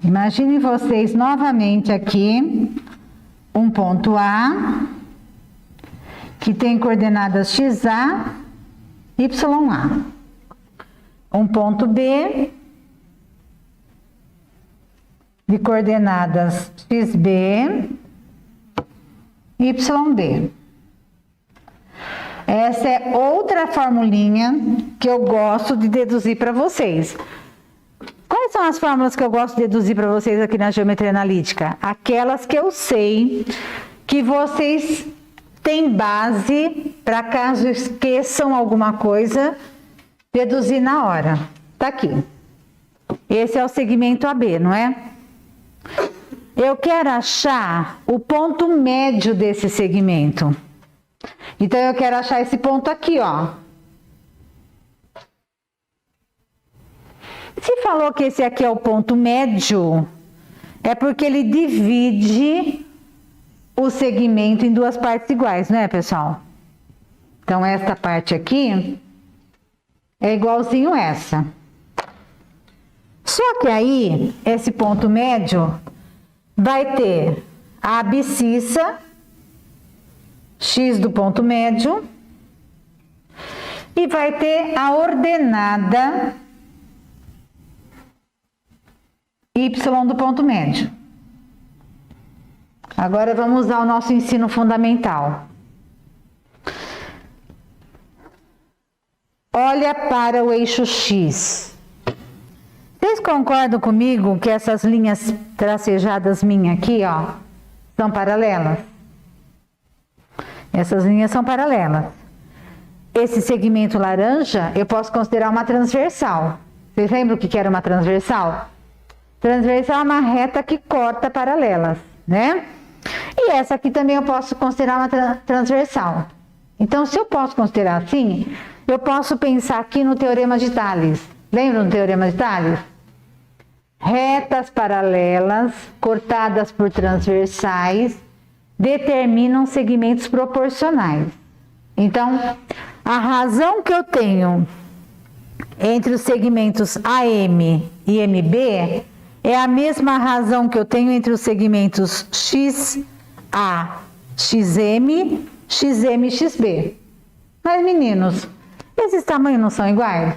Imaginem vocês novamente aqui um ponto A, que tem coordenadas XA, YA. Um ponto B, de coordenadas XB, YD. Essa é outra formulinha que eu gosto de deduzir para vocês. Quais são as fórmulas que eu gosto de deduzir para vocês aqui na geometria analítica? Aquelas que eu sei que vocês têm base para, caso esqueçam alguma coisa, deduzir na hora. Tá aqui. Esse é o segmento AB, não é? Eu quero achar o ponto médio desse segmento. Então, eu quero achar esse ponto aqui, ó. Se falou que esse aqui é o ponto médio, é porque ele divide o segmento em duas partes iguais, não é, pessoal? Então, esta parte aqui é igualzinho essa. Só que aí, esse ponto médio vai ter a abscissa, x do ponto médio, e vai ter a ordenada y do ponto médio. Agora vamos usar o nosso ensino fundamental. Olha para o eixo X. Vocês concordam comigo que essas linhas tracejadas minhas aqui, ó, são paralelas? Essas linhas são paralelas. Esse segmento laranja eu posso considerar uma transversal. Vocês lembram o que era uma transversal? Transversal é uma reta que corta paralelas, né? E essa aqui também eu posso considerar uma transversal. Então, se eu posso considerar assim, eu posso pensar aqui no teorema de Tales. Lembram do teorema de Tales? Retas paralelas cortadas por transversais determinam segmentos proporcionais. Então, a razão que eu tenho entre os segmentos AM e MB é a mesma razão que eu tenho entre os segmentos XA, XM, XM e XB. Mas, meninos, esses tamanhos não são iguais?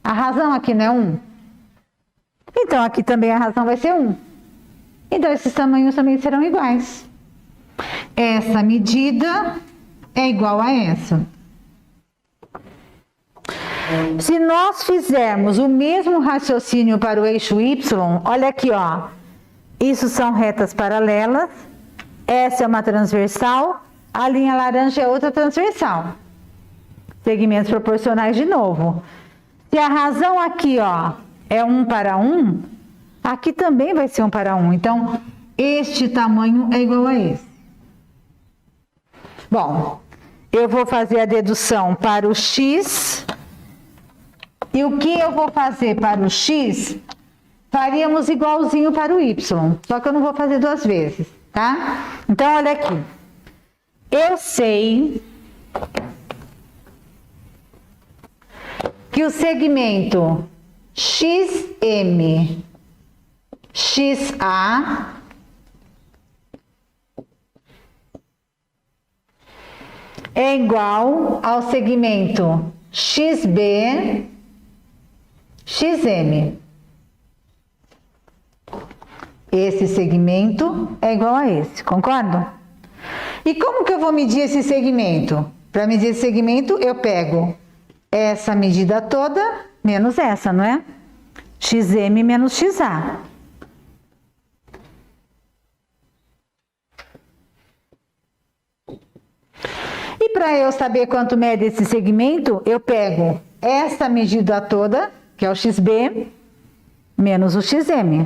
A razão aqui não é 1? Então, aqui também a razão vai ser 1. Então, esses tamanhos também serão iguais. Essa medida é igual a essa. Se nós fizermos o mesmo raciocínio para o eixo Y, olha aqui, ó. Isso são retas paralelas. Essa é uma transversal. A linha laranja é outra transversal. Segmentos proporcionais de novo. Se a razão aqui, ó, é 1 para 1, aqui também vai ser 1 para 1. Então, este tamanho é igual a esse. Bom, eu vou fazer a dedução para o X. E o que eu vou fazer para o X, faríamos igualzinho para o Y. Só que eu não vou fazer duas vezes, tá? Então, olha aqui. Eu sei que o segmento XM, XA é igual ao segmento XB, XM. Esse segmento é igual a esse, concordam? E como que eu vou medir esse segmento? Para medir esse segmento, eu pego essa medida toda menos essa, não é? XM menos XA. E para eu saber quanto mede esse segmento, eu pego essa medida toda, que é o XB, menos o XM.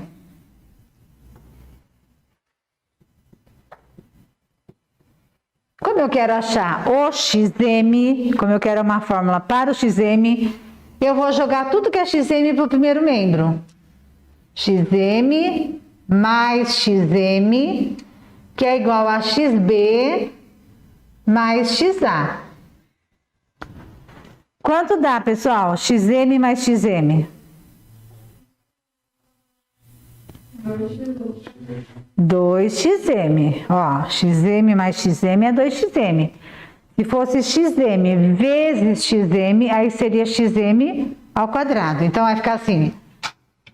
Como eu quero achar o XM, como eu quero uma fórmula para o XM, eu vou jogar tudo que é XM para o primeiro membro. XM mais XM, que é igual a XB mais XA. Quanto dá, pessoal? XM mais XM? 2xm. Ó, xm mais xm é 2xm. Se fosse xm vezes xm, aí seria xm ao quadrado. Então, vai ficar assim,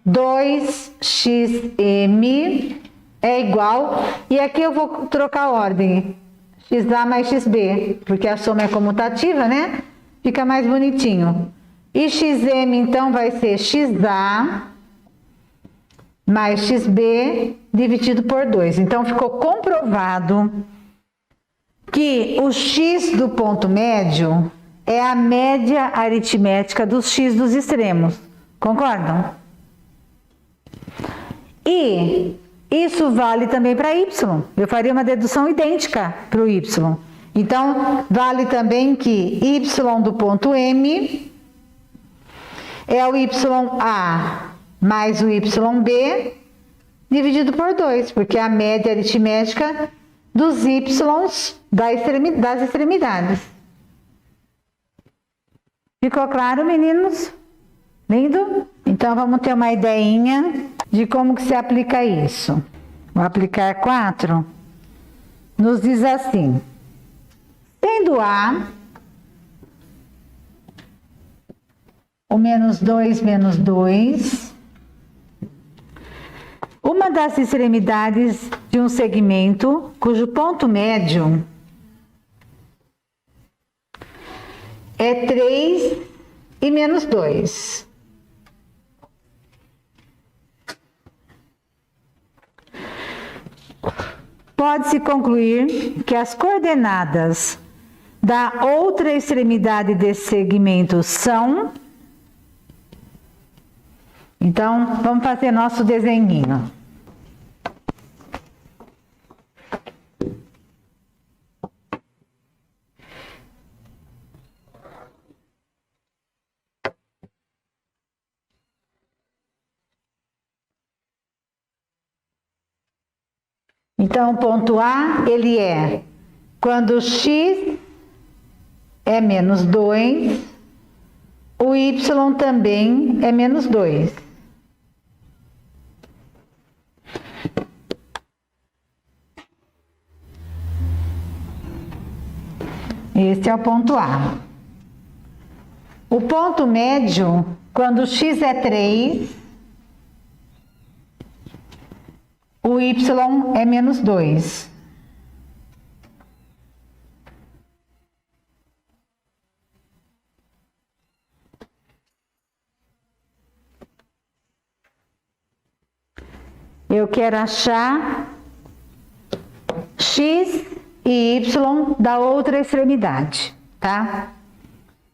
2xm é igual... E aqui eu vou trocar a ordem. xa mais xb, porque a soma é comutativa, né? Fica mais bonitinho. E xm, então, vai ser xa mais xb dividido por 2. Então, ficou comprovado que o x do ponto médio é a média aritmética dos x dos extremos. Concordam? E isso vale também para y. Eu faria uma dedução idêntica para o y. Então, vale também que y do ponto M é o YA mais o YB dividido por 2, porque é a média aritmética dos Ys das extremidades. Ficou claro, meninos? Lindo? Então, vamos ter uma ideinha de como que se aplica isso. Vou aplicar 4. Nos diz assim: sendo A o menos 2 menos 2, uma das extremidades de um segmento cujo ponto médio é 3 e menos 2. Pode-se concluir que as coordenadas da outra extremidade desse segmento são... Então, vamos fazer nosso desenhinho. Então, o ponto A, ele é quando x é menos 2, o y também é menos 2. Este é o ponto A. O ponto médio, quando x é 3, o y é menos 2. Eu quero achar x e y da outra extremidade, tá?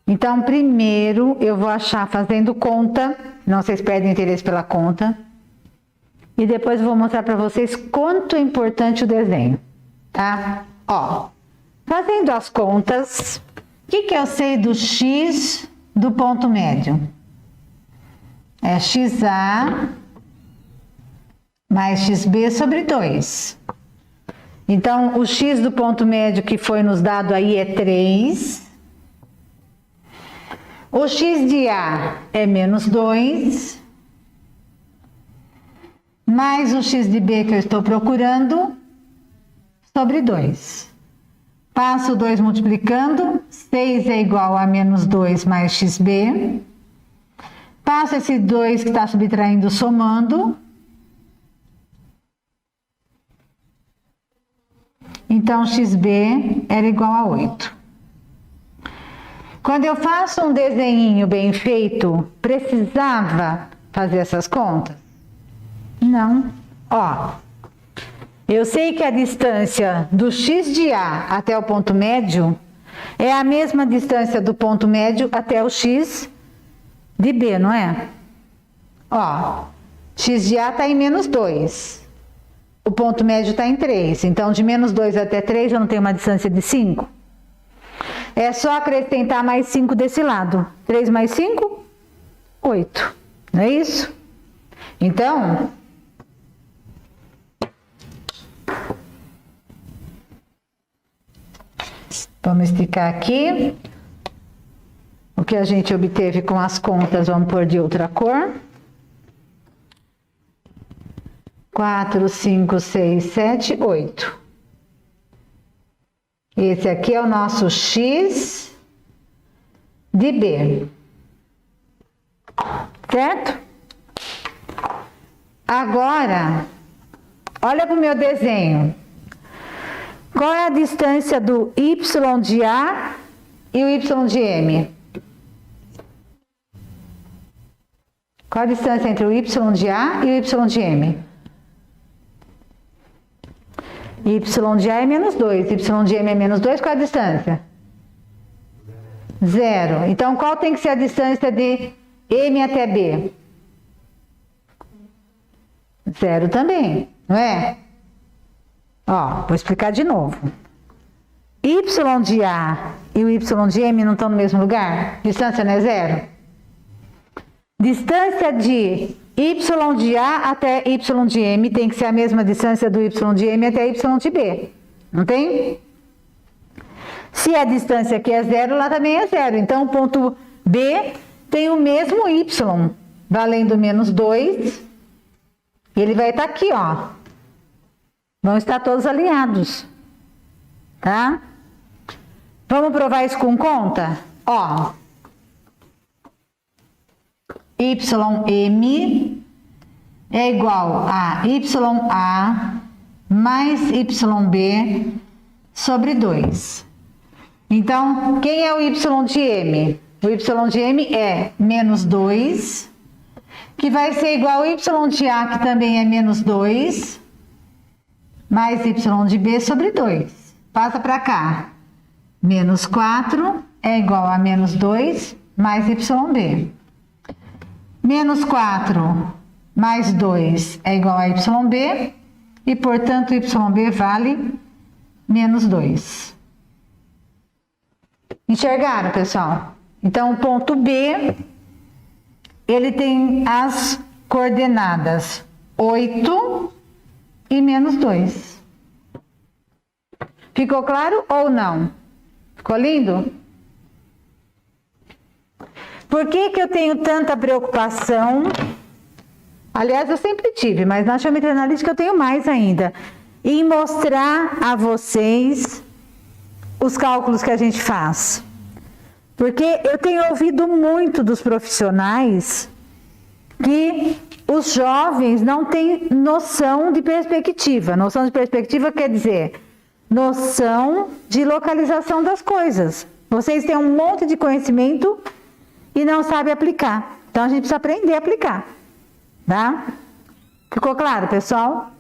Então, primeiro eu vou achar fazendo conta, não vocês perdem interesse pela conta, e depois eu vou mostrar para vocês quanto é importante o desenho, tá? Ó, fazendo as contas, o que eu sei do x do ponto médio? É xa mais xb sobre 2. Então, o x do ponto médio que foi nos dado aí é 3. O x de A é menos 2. Mais o x de B que eu estou procurando, sobre 2. Passo 2 multiplicando, 6 é igual a menos 2 mais xb. Passo esse 2 que está subtraindo somando. Então, xb era igual a 8. Quando eu faço um desenhinho bem feito, precisava fazer essas contas? Não. Ó, eu sei que a distância do x de A até o ponto médio é a mesma distância do ponto médio até o x de B, não é? Ó, x de A está em menos 2. O ponto médio está em 3. Então, de menos 2 até 3, eu não tenho uma distância de 5. É só acrescentar mais 5 desse lado. 3 mais 5, 8. Não é isso? Então, vamos esticar aqui. O que a gente obteve com as contas, vamos pôr de outra cor. 4, 5, 6, 7, 8. Esse aqui é o nosso x de B. Certo? Agora, olha para o meu desenho. Qual é a distância do y de A e o y de M? Qual a distância entre o y de A e o y de M? Y de A é menos 2, y de M é menos 2, qual é a distância? 0. Então, qual tem que ser a distância de M até B? 0 também, não é? Ó, vou explicar de novo. Y de A e o Y de M não estão no mesmo lugar? Distância não é 0? Distância de Y de A até Y de M tem que ser a mesma distância do Y de M até Y de B. Não tem? Se a distância aqui é 0, lá também é 0. Então, o ponto B tem o mesmo Y, valendo menos 2. E ele vai estar aqui, ó. Vão estar todos alinhados. Tá? Vamos provar isso com conta? Ó. YM é igual a YA mais YB sobre 2. Então, quem é o Y de M? O Y de M é menos 2, que vai ser igual ao Y de A, que também é menos 2, mais Y de B sobre 2. Passa para cá. Menos 4 é igual a menos 2 mais YB. Menos 4 mais 2 é igual a YB, e, portanto, YB vale menos 2. Enxergaram, pessoal? Então, o ponto B, ele tem as coordenadas 8 e menos 2. Ficou claro ou não? Ficou lindo? Por que que eu tenho tanta preocupação? Aliás, eu sempre tive, mas na geometria analítica eu tenho mais ainda, em mostrar a vocês os cálculos que a gente faz. Porque eu tenho ouvido muito dos profissionais que os jovens não têm noção de perspectiva. Noção de perspectiva quer dizer noção de localização das coisas. Vocês têm um monte de conhecimento e não sabem aplicar. Então, a gente precisa aprender a aplicar. Tá? Ficou claro, pessoal?